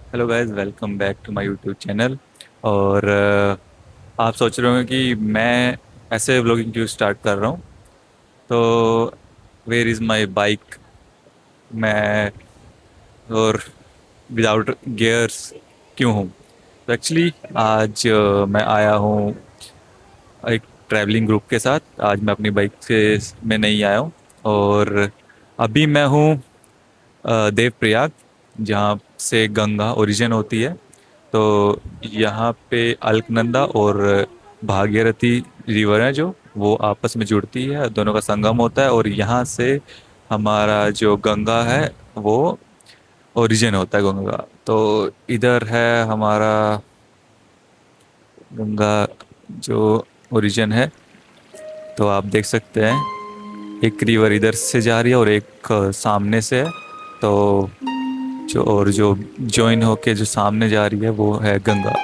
Hello guys, welcome back to my YouTube channel. और आप सोच रहे होंगे कि मैं ऐसे व्लॉगिंग क्यों स्टार्ट कर रहा हूँ। तो वेयर इज़ माय बाइक। मैं और विदाउट गियर्स क्यों हूँ। तो एक्चुअली आज मैं आया हूँ एक ट्रैवलिंग ग्रुप के साथ। आज मैं अपनी बाइक से में नहीं आया हूँ। और अभी मैं हूँ देवप्रयाग, जहाँ से गंगा ओरिजिन होती है। तो यहाँ पे अलकनंदा और भागीरथी रिवर है, जो वो आपस में जुड़ती है, दोनों का संगम होता है। और यहाँ से हमारा जो गंगा है वो ओरिजिन होता है गंगा। तो इधर है हमारा गंगा जो ओरिजिन है। तो आप देख सकते हैं एक रिवर इधर से जा रही है और एक सामने से है। तो जो ज्वाइन होके जो सामने जा रही है वो है गंगा।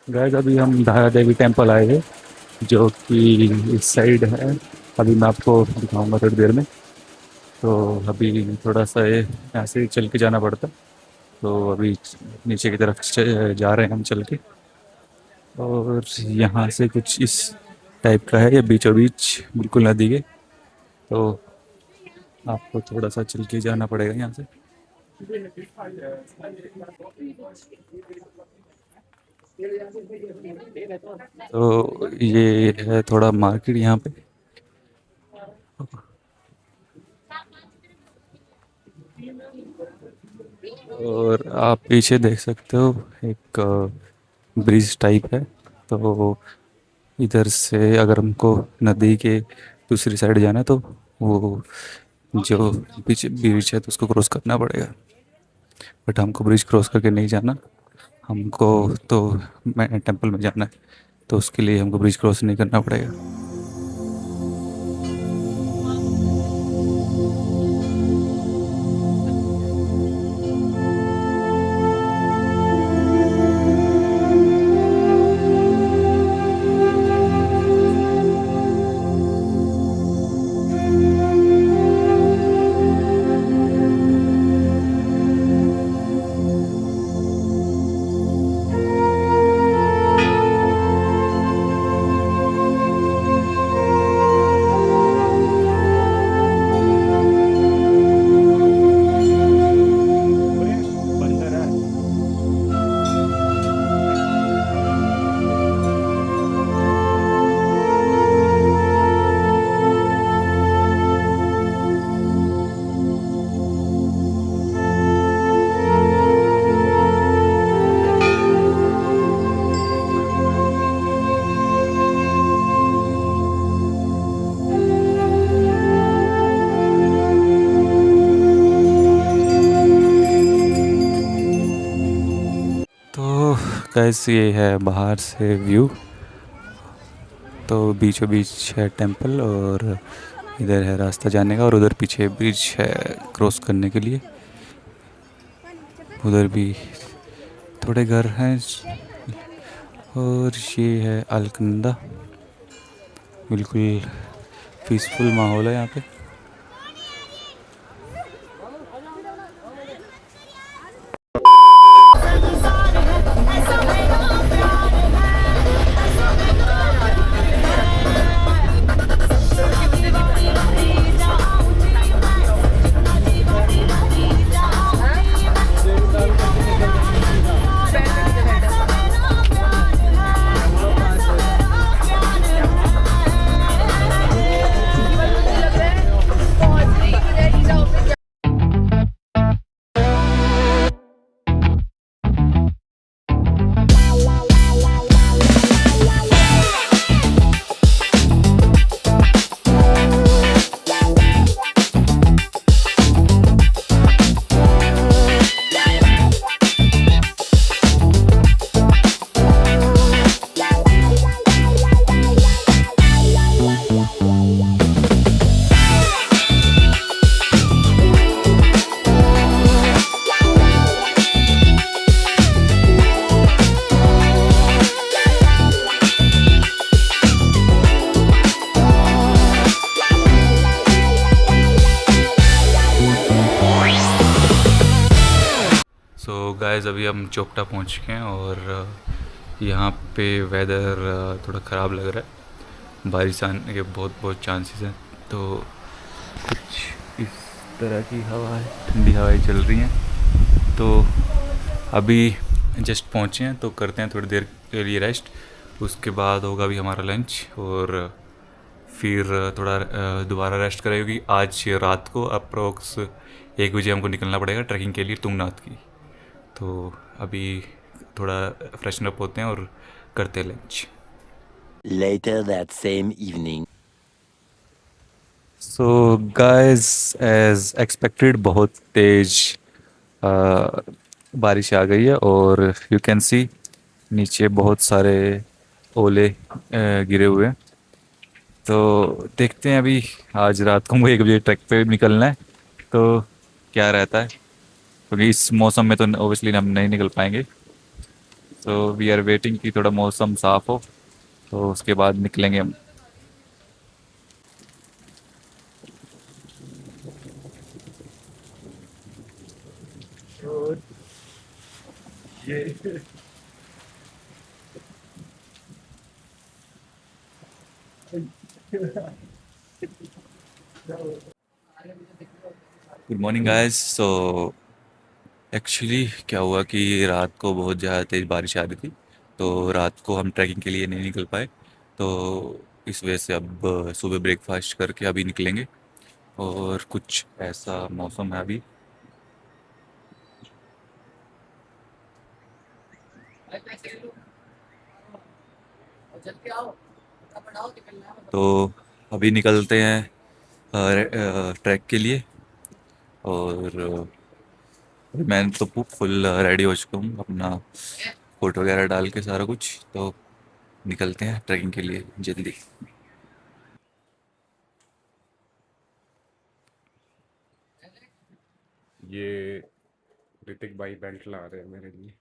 गाइस, अभी हम धारा देवी टेम्पल आए हैं, जो कि इस साइड है। अभी मैं आपको दिखाऊंगा थोड़ी देर में। तो अभी थोड़ा सा ये ऐसे ही चल के जाना पड़ता। तो अभी नीचे की तरफ जा रहे हैं हम चल के। और यहाँ से कुछ इस टाइप का है, ये बीचों बीच बिल्कुल नदी के। तो आपको थोड़ा सा चल के जाना पड़ेगा यहाँ से। तो ये है थोड़ा मार्केट यहाँ पे। और आप पीछे देख सकते हो एक ब्रिज टाइप है। तो इधर से अगर हमको नदी के दूसरी साइड जाना है तो वो जो बीच ब्रिज है तो उसको क्रॉस करना पड़ेगा। बट हमको ब्रिज क्रॉस करके नहीं जाना। हमको तो मैं टेंपल में जाना है, तो उसके लिए हमको ब्रिज क्रॉस नहीं करना पड़ेगा। तो कैसे ये है बाहर से व्यू। तो बीचों बीच है टेंपल, और इधर है रास्ता जाने का, और उधर पीछे ब्रिज है क्रॉस करने के लिए। उधर भी थोड़े घर हैं। और ये है अलकनंदा। बिल्कुल पीसफुल माहौल है यहाँ पे। सो गाइस अभी हम चोपटा पहुंच चुके हैं और यहाँ पे वेदर थोड़ा ख़राब लग रहा है, बारिश आने के बहुत बहुत चांसेस हैं। तो कुछ इस तरह की हवा है, ठंडी हवाएं चल रही हैं। तो अभी जस्ट पहुँचे हैं तो करते हैं थोड़ी देर के लिए रेस्ट, उसके बाद होगा भी हमारा लंच और फिर थोड़ा दोबारा रेस्ट करेगी। आज रात को अप्रोक्स 1 बजे हमको निकलना पड़ेगा ट्रैकिंग के लिए तुंगनाथ की। तो अभी थोड़ा फ्रेशन अप होते हैं और करते हैं लंच। Later that same evening. So guys as expected बहुत तेज बारिश आ गई है और यू कैन सी नीचे बहुत सारे ओले गिरे हुए हैं। तो देखते हैं अभी, आज रात को मुझे 1 बजे ट्रैक पे निकलना है तो क्या रहता है, क्योंकि इस मौसम में तो ओबियसली हम नहीं निकल पाएंगे। तो वी आर वेटिंग कि थोड़ा मौसम साफ हो तो उसके बाद निकलेंगे हम। Good morning guys. So actually क्या हुआ कि रात को बहुत ज़्यादा तेज़ बारिश आ रही थी, तो रात को हम ट्रैकिंग के लिए नहीं निकल पाए। तो इस वजह से अब सुबह ब्रेकफास्ट करके अभी निकलेंगे और कुछ ऐसा मौसम है अभी। तो अभी निकलते हैं ट्रैक के लिए। और मैं तो फुल रेडी हो चुका हूँ, अपना कोट वगैरह डाल के सारा कुछ। तो निकलते हैं ट्रैकिंग के लिए जल्दी। ये ऋतिक भाई बेल्ट ला रहे हैं मेरे लिए।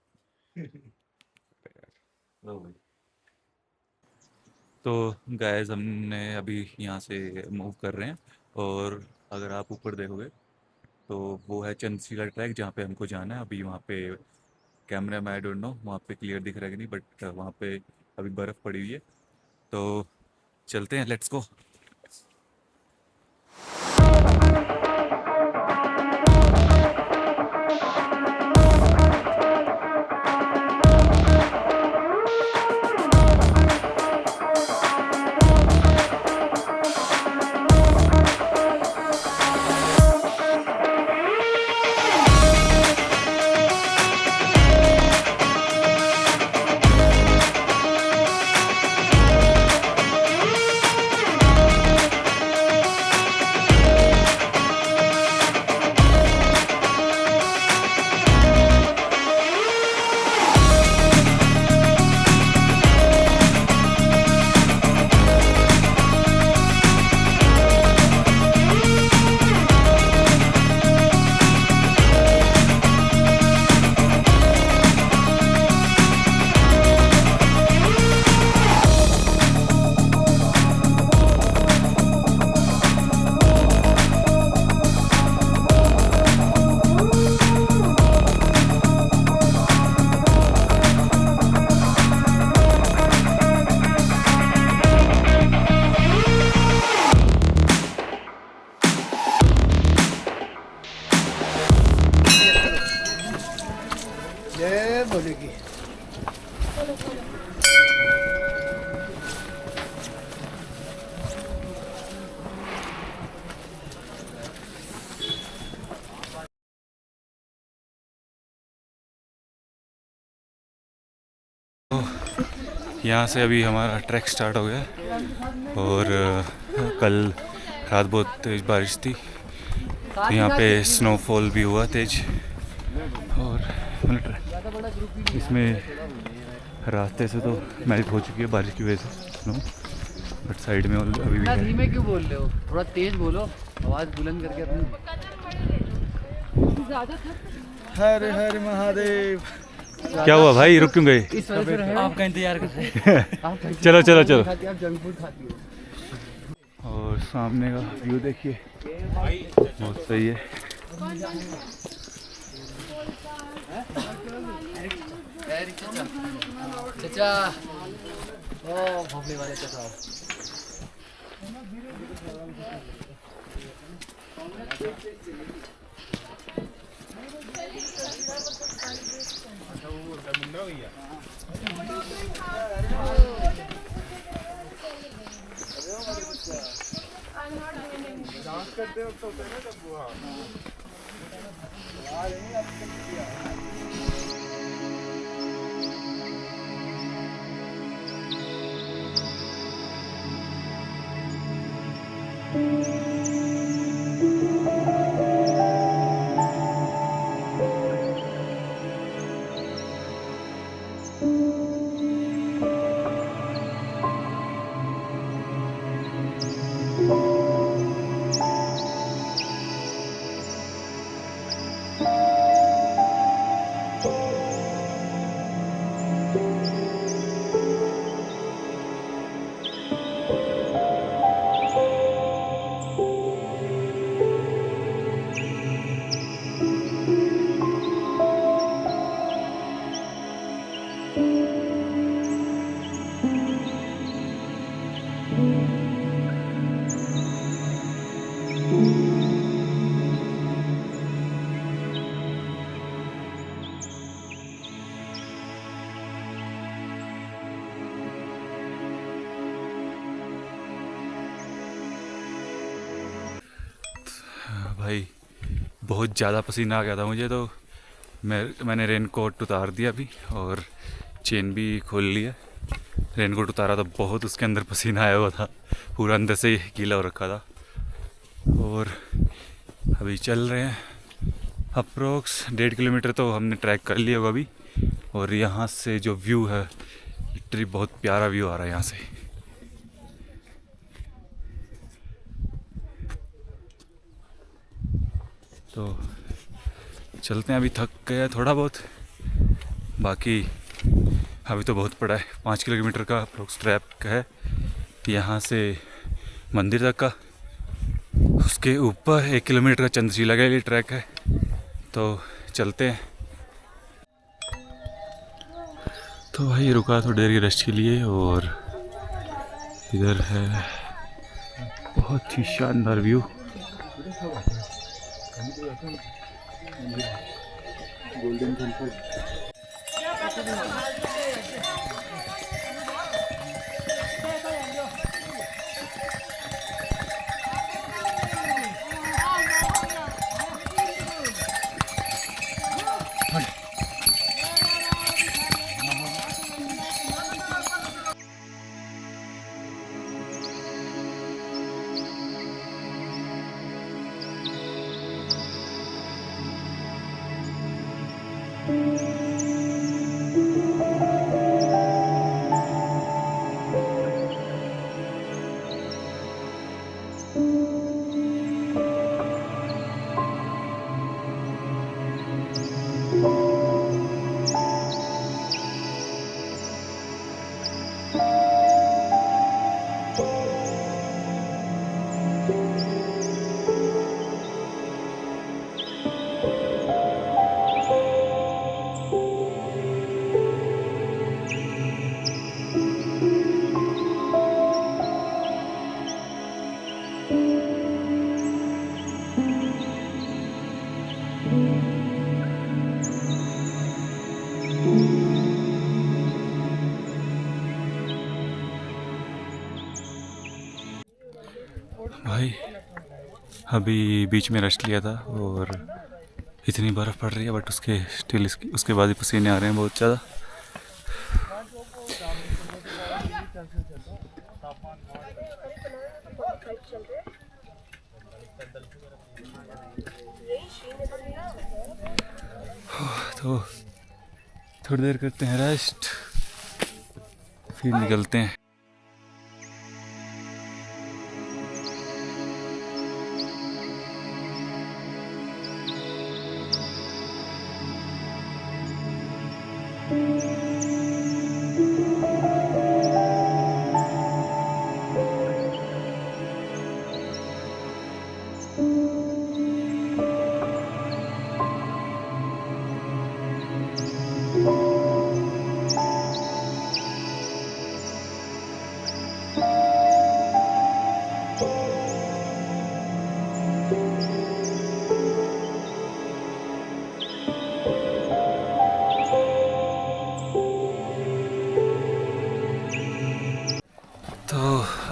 तो गाइस हमने अभी यहाँ से मूव कर रहे हैं और अगर आप ऊपर देखोगे तो वो है चंद्रशिला ट्रैक जहाँ पे हमको जाना है। अभी वहाँ पे कैमरा में आई डोंट नो वहाँ पे क्लियर दिख रहा है कि नहीं, बट वहाँ पे अभी बर्फ़ पड़ी हुई है। तो चलते हैं, लेट्स गो। जय बोलेगी। यहाँ से अभी हमारा ट्रैक स्टार्ट हो गया और कल रात बहुत तेज़ बारिश थी तो यहाँ पे स्नोफॉल भी हुआ तेज। और इसमें रास्ते से तो मेल्ट हो चुकी है बारिश की वजह से स्नो, बट साइड में अभी भी है। धीमे क्यों बोल रहे हो, थोड़ा तेज बोलो, आवाज बुलंद करके अपनी। हर हर महादेव। क्या हुआ भाई, रुक क्यों गए? इस वजह से रहे आपका इंतजार कर रहे हैं। चलो चलो चलो। आप जंक फूड खाती हो। और सामने का व्यू देखिए, बहुत सही है। चचा ओ भोपली वाले चचा भाई बहुत ज़्यादा पसीना आ गया था मुझे, तो मैंने रेन कोट उतार दिया अभी और चेन भी खोल लिया। रेन कोट उतारा तो बहुत उसके अंदर पसीना आया हुआ था, पूरा अंदर से ही गीला हो रखा था। और अभी चल रहे हैं अप्रोक्स 1.5 किलोमीटर तो हमने ट्रैक कर लिया होगा अभी। और यहाँ से जो व्यू है लिटरली बहुत प्यारा व्यू आ रहा है यहाँ से। तो चलते हैं, अभी थक गया थोड़ा बहुत, बाकी अभी तो बहुत पड़ा है। 5 किलोमीटर का अप्रोक्स ट्रैक है यहाँ से मंदिर तक का। उसके ऊपर 1 किलोमीटर का चंद्रशिला के लिए ट्रैक है, तो चलते हैं। तो भाई रुका थोड़ी देर की रेस्ट के लिए, और इधर है बहुत ही शानदार व्यू। Golden temple. भाई अभी बीच में रेस्ट लिया था और इतनी बर्फ़ पड़ रही है, बट उसके बाद ही पसीने आ रहे हैं बहुत ज़्यादा। तो थोड़ी देर करते हैं रेस्ट, फिर निकलते हैं।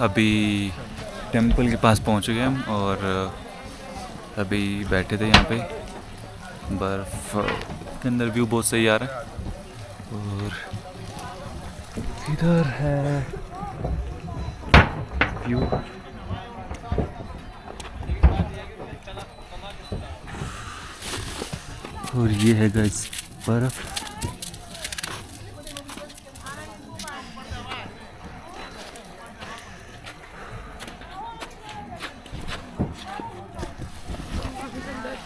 अभी टेंपल के पास पहुंच गए हम और अभी बैठे थे यहाँ पे। बर्फ़ के अंदर व्यू बहुत सही आ रहा है और इधर है व्यू। और ये है गाइस बर्फ।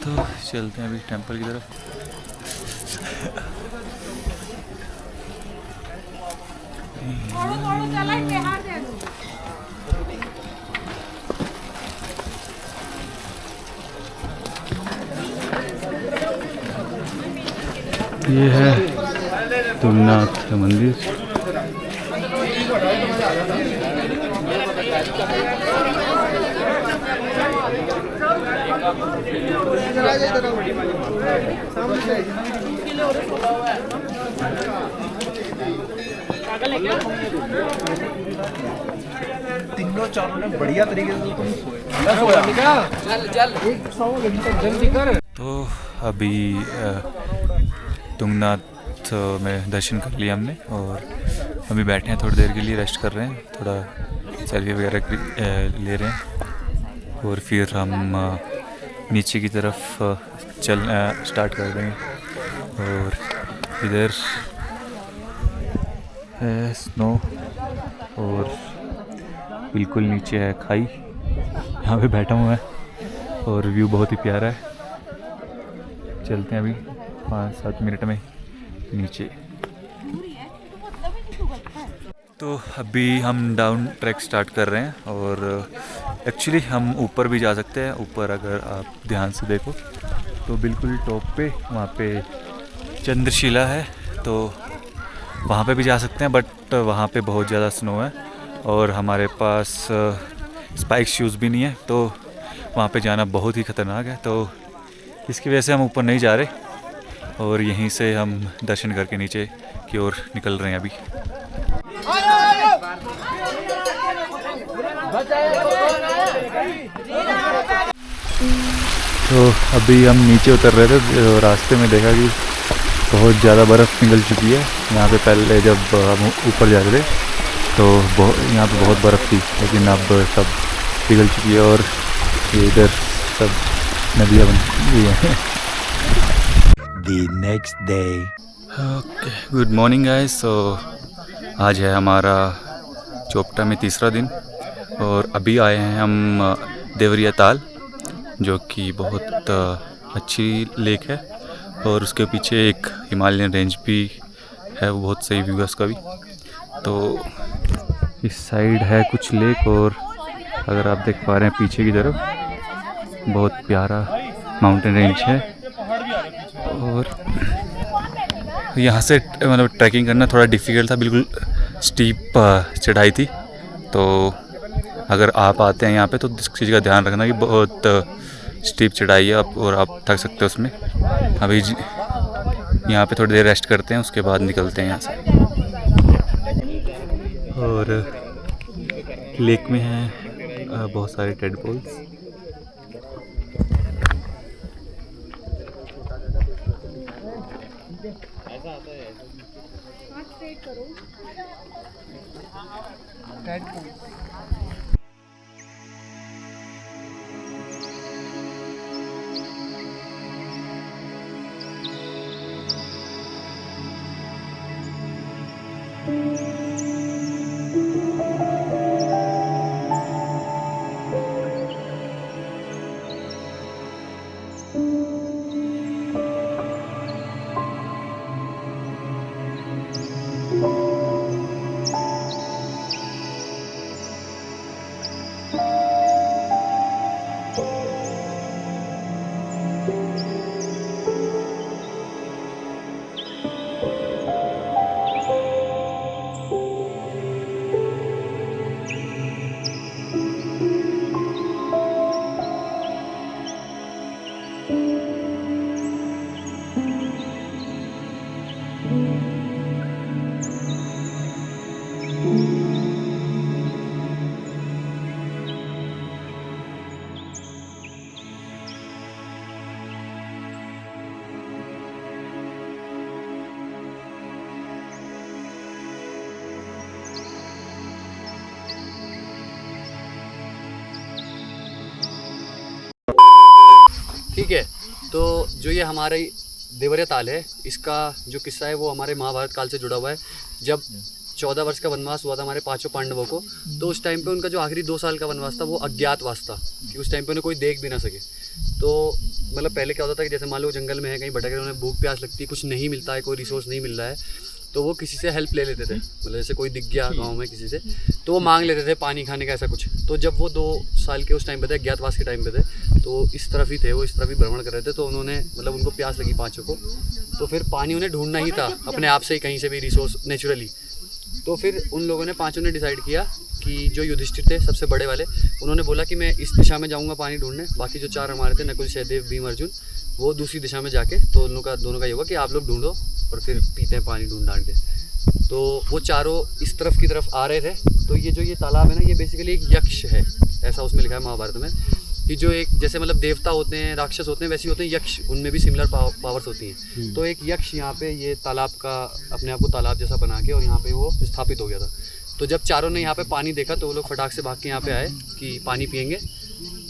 तो चलते हैं अभी टेंपल की तरफ। ये है तुंगनाथ मंदिर। तीनों चारों ने बढ़िया तरीके से तुम तो अभी तुंगनाथ में दर्शन कर लिया हमने और अभी बैठे हैं, थोड़ी देर के लिए रेस्ट कर रहे हैं, थोड़ा सेल्फी वगैरह ले रहे हैं और फिर हम नीचे की तरफ चल स्टार्ट कर देंगे। और इधर है स्नो और बिल्कुल नीचे है खाई। यहाँ पे बैठा हुआ है और व्यू बहुत ही प्यारा है। चलते हैं अभी 5-7 मिनट में नीचे। तो अभी हम डाउन ट्रैक स्टार्ट कर रहे हैं और एक्चुअली हम ऊपर भी जा सकते हैं। ऊपर अगर आप ध्यान से देखो तो बिल्कुल टॉप पे वहाँ पे चंद्रशिला है, तो वहाँ पे भी जा सकते हैं, बट वहाँ पे बहुत ज़्यादा स्नो है और हमारे पास स्पाइक शूज़ भी नहीं है, तो वहाँ पे जाना बहुत ही ख़तरनाक है। तो इसकी वजह से हम ऊपर नहीं जा रहे और यहीं से हम दर्शन करके नीचे की ओर निकल रहे हैं अभी। तो अभी हम नीचे उतर रहे थे, रास्ते में देखा कि बहुत ज़्यादा बर्फ़ निकल चुकी है। यहाँ पे पहले जब हम ऊपर जा रहे थे तो यहाँ पे बहुत बर्फ़ थी, लेकिन अब सब पिघल चुकी है और ये इधर सब नदियाँ बन गई हैं। The next day. Okay, good morning guys. So आज है हमारा चोपटा में तीसरा दिन और अभी आए हैं हम देवरिया ताल, जो कि बहुत अच्छी लेक है और उसके पीछे एक हिमालयन रेंज भी है, वो बहुत सही व्यू है उसका भी। तो इस साइड है कुछ लेक और अगर आप देख पा रहे हैं पीछे की तरफ बहुत प्यारा माउंटेन रेंज है। और यहाँ से मतलब ट्रैकिंग करना थोड़ा डिफ़िकल्ट था, बिल्कुल स्टीप चढ़ाई थी। तो अगर आप आते हैं यहाँ पे तो इस चीज़ का ध्यान रखना कि बहुत स्टीप चढ़ाई है और आप थक सकते हो उसमें। अभी यहाँ पे थोड़ी देर रेस्ट करते हैं, उसके बाद निकलते हैं यहाँ से। और लेक में हैं बहुत सारे टेडपोल्स। ठीक है। तो जो ये हमारे देवरिया ताल है, इसका जो किस्सा है वो हमारे महाभारत काल से जुड़ा हुआ है। जब 14 वर्ष का वनवास हुआ था हमारे पांचों पांडवों को, तो उस टाइम पे उनका जो आखिरी 2 साल का वनवास था वो अज्ञातवास था, कि उस टाइम पे उन्हें कोई देख भी ना सके। तो मतलब पहले क्या होता था कि जैसे मान लो जंगल में है, कहीं भटक रहे, उन्हें भूख प्यास लगती है, कुछ नहीं मिलता है, कोई रिसोर्स नहीं मिल रहा है, तो वो किसी से हेल्प ले लेते थे। मतलब जैसे कोई दिख गया गाँव में किसी से, तो वो मांग लेते थे पानी खाने का, ऐसा कुछ। तो जब वो 2 साल के उस टाइम पे थे, अज्ञातवास के टाइम पे थे, तो इस तरफ ही थे, वो इस तरफ ही भ्रमण कर रहे थे। तो उन्होंने मतलब उनको प्यास लगी पाँचों को, तो फिर पानी उन्हें ढूंढना ही था अपने आप से ही, कहीं से भी रिसोर्स नेचुरली। तो फिर उन लोगों ने पाँचों ने डिसाइड किया कि जो युधिष्ठिर थे सबसे बड़े वाले, उन्होंने बोला कि मैं इस दिशा में जाऊंगा पानी ढूंढने, बाकी जो 4 हमारे थे नकुल सहदेव भीम अर्जुन, वो दूसरी दिशा में जाके, तो उन लोगों का दोनों का ये हुआ कि आप लोग ढूंढो और फिर पीते हैं पानी ढूंढ ढांड के। तो वो चारों इस तरफ की तरफ आ रहे थे। तो ये जो ये तालाब है ना, ये बेसिकली एक यक्ष है, ऐसा उसमें लिखा है महाभारत में, कि जो एक जैसे मतलब देवता होते हैं, राक्षस होते हैं, वैसे होते हैं यक्ष, उनमें भी सिमिलर पावर्स होती हैं। तो एक यक्ष यहाँ पे ये तालाब का अपने आप को तालाब जैसा बना के और यहाँ पे वो स्थापित हो गया था। तो जब चारों ने यहाँ पे पानी देखा तो वो लोग फटाक से भाग के यहाँ पे आए कि पानी पियेंगे।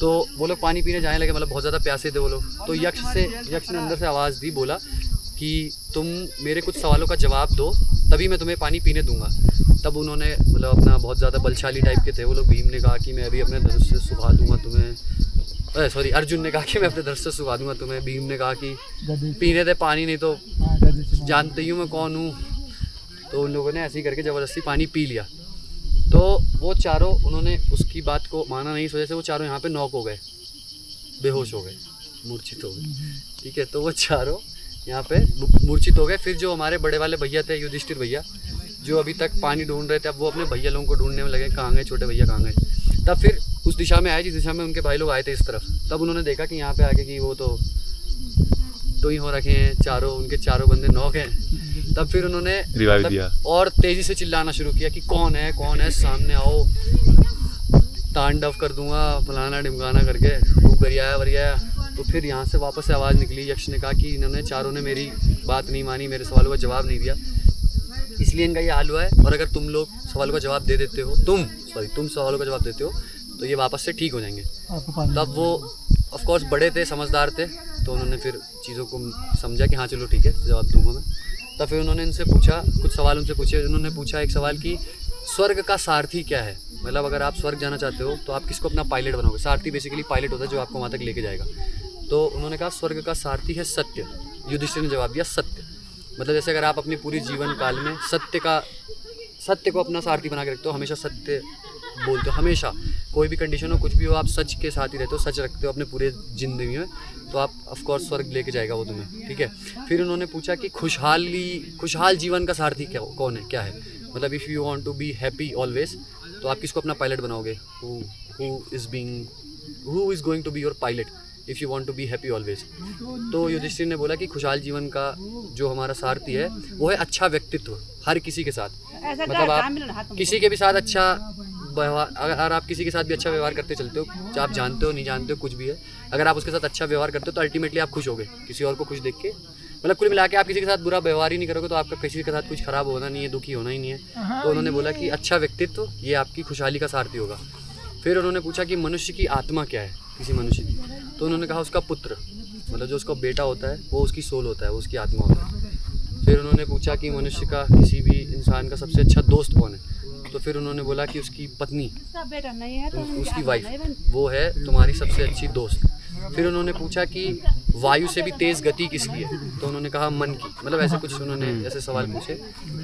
तो वो लोग पानी पीने जाने लगे, मतलब बहुत ज़्यादा प्यासे थे वो लोग। तो यक्ष ने अंदर से आवाज़ दी, बोला कि तुम मेरे कुछ सवालों का जवाब दो, तभी मैं तुम्हें पानी पीने दूंगा। तब उन्होंने मतलब अपना बहुत ज़्यादा बलशाली टाइप के थे वो लोग, भीम ने कहा कि मैं अभी अपने धनुष से सुखा दूंगा तुम्हें, सॉरी अर्जुन ने कहा कि मैं अपने धनुष से सुखा दूंगा तुम्हें, भीम ने कहा कि पीने दे पानी, नहीं तो जानते ही हूँ मैं कौन हूँ। तो उन लोगों ने ऐसे ही करके ज़बरदस्ती पानी पी लिया। तो वो चारों, उन्होंने उसकी बात को माना नहीं, इस वजह से वो चारों यहाँ पे नॉक हो गए, बेहोश हो गए, मूर्छित हो गए। ठीक है, तो वो चारों यहाँ पे मूर्छित हो गए। फिर जो हमारे बड़े वाले भैया थे, युधिष्ठिर भैया, जो अभी तक पानी ढूंढ रहे थे, अब वो अपने भैया लोगों को ढूंढने में लगे, कहाँ गए छोटे भैया, कहाँ गए। तब फिर उस दिशा में आए जिस दिशा में उनके भाई लोग आए थे इस तरफ। तब उन्होंने देखा कि यहाँ पे आके कि वो तो ही हो रखे हैं चारों, उनके चारों बंदे नॉक हैं। तब फिर उन्होंने रिवाइव दिया और तेज़ी से चिल्लाना शुरू किया कि कौन है, सामने आओ, तांडव कर दूंगा, फलाना ढिमकाना करके, खूब गरियाया। तो फिर यहाँ से वापस से आवाज़ निकली। यक्ष ने कहा कि इन्होंने चारों ने मेरी बात नहीं मानी, मेरे सवालों का जवाब नहीं दिया, इसलिए इनका ये हाल हुआ है। और अगर तुम लोग सवालों का जवाब दे देते हो, तुम सवालों का जवाब देते हो, तो ये वापस से ठीक हो जाएंगे। तब वो ऑफ कोर्स बड़े थे, समझदार थे, तो उन्होंने फिर चीज़ों को समझा कि हाँ चलो ठीक है, जवाब दूंगा मैं। तब फिर उन्होंने इनसे पूछा, कुछ सवाल उनसे पूछे। उन्होंने पूछा एक सवाल कि स्वर्ग का सारथी क्या है, मतलब अगर आप स्वर्ग जाना चाहते हो तो आप किसको अपना पायलट बनोगे। सारथी बेसिकली पायलट होता है जो आपको वहाँ तक लेके जाएगा। तो उन्होंने कहा स्वर्ग का सारथी है सत्य। युधिष्ठिर ने जवाब दिया सत्य, मतलब जैसे अगर आप अपने पूरे जीवन काल में सत्य को अपना सारथी बना के रखते हो, हमेशा सत्य बोलते हो, हमेशा कोई भी कंडीशन हो, कुछ भी हो, आप सच के साथ ही रहते हो, सच रखते हो अपने पूरे ज़िंदगी में, तो आप ऑफ कोर्स स्वर्ग लेके जाएगा वो तुम्हें। ठीक है, फिर उन्होंने पूछा कि खुशहाल जीवन का सारथी कौन है, क्या है, मतलब if you want to be happy always, तो आप किसको अपना पायलट बनाओगे। Who is going to be your pilot if you want to be happy always. तो युधिष्ठिर ने बोला कि खुशहाल जीवन का जो हमारा सारथी है वो है अच्छा व्यक्तित्व, हर किसी के साथ, मतलब आप किसी के भी साथ अच्छा व्यवहार, अगर आप किसी के साथ भी अच्छा व्यवहार करते चलते हो, चाहे आप जानते हो नहीं जानते हो कुछ भी है, अगर आप उसके साथ अच्छा व्यवहार करते हो तो अल्टीमेटली आप खुश होगे, किसी और को खुश देख के। मतलब कुल मिला के आप किसी के साथ बुरा व्यवहार ही नहीं करोगे तो आपका किसी के साथ कुछ खराब होना नहीं है, दुखी होना ही नहीं है। तो उन्होंने बोला कि अच्छा व्यक्तित्व ये आपकी खुशहाली का सारथी होगा। फिर उन्होंने पूछा कि मनुष्य की आत्मा क्या है, किसी मनुष्य की, तो उन्होंने कहा उसका पुत्र, मतलब जो उसका बेटा होता है वो उसकी सोल होता है, वो उसकी आत्मा होता है। फिर उन्होंने पूछा कि मनुष्य का, किसी भी इंसान का सबसे अच्छा दोस्त कौन है, तो फिर उन्होंने बोला कि उसकी पत्नी, उसकी वाइफ, वो है तुम्हारी सबसे अच्छी दोस्त। फिर उन्होंने पूछा कि वायु से भी तेज़ गति किसकी है, तो उन्होंने कहा मन की, मतलब ऐसे कुछ उन्होंने ऐसे सवाल पूछे।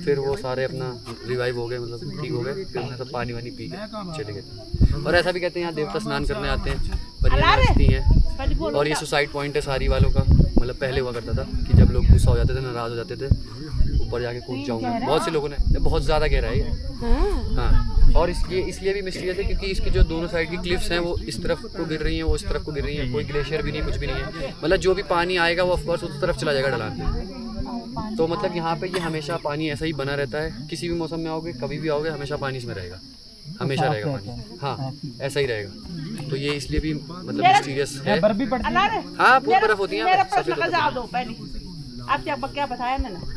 फिर वो सारे अपना रिवाइव हो गए, मतलब ठीक हो गए। फिर उन्होंने सब पानी वानी पी के चले गए। और ऐसा भी कहते हैं यहाँ देवता स्नान करने आते हैं, परियां नाचती हैं, और ये सुसाइड पॉइंट है सारी वालों का। मतलब पहले हुआ करता था कि जब लोग गुस्सा हो जाते थे, नाराज़ हो जाते थे, ऊपर जाके कूद जाऊँगा, बहुत से लोगों ने, बहुत ज़्यादा गहरा है। हाँ, और इसलिए भी मिस्टीरियस है क्योंकि इसकी जो दोनों साइड की क्लिफ्स हैं वो इस तरफ को गिर रही हैं, वो इस तरफ को गिर रही हैं, कोई ग्लेशियर भी नहीं, कुछ भी नहीं है, मतलब जो भी पानी आएगा वो ऑफकोर्स उस तरफ चला जाएगा ढलान। तो मतलब यहाँ पे ये हमेशा पानी ऐसा ही बना रहता है, किसी भी मौसम में आओगे, कभी भी आओगे, हमेशा पानी इसमें रहेगा, हमेशा रहेगा पानी, हाँ ऐसा ही रहेगा। तो ये इसलिए भी मतलब मिस्टीरियस है। हाँ, बहुत बर्फ होती है, आप क्या बताया मैंने।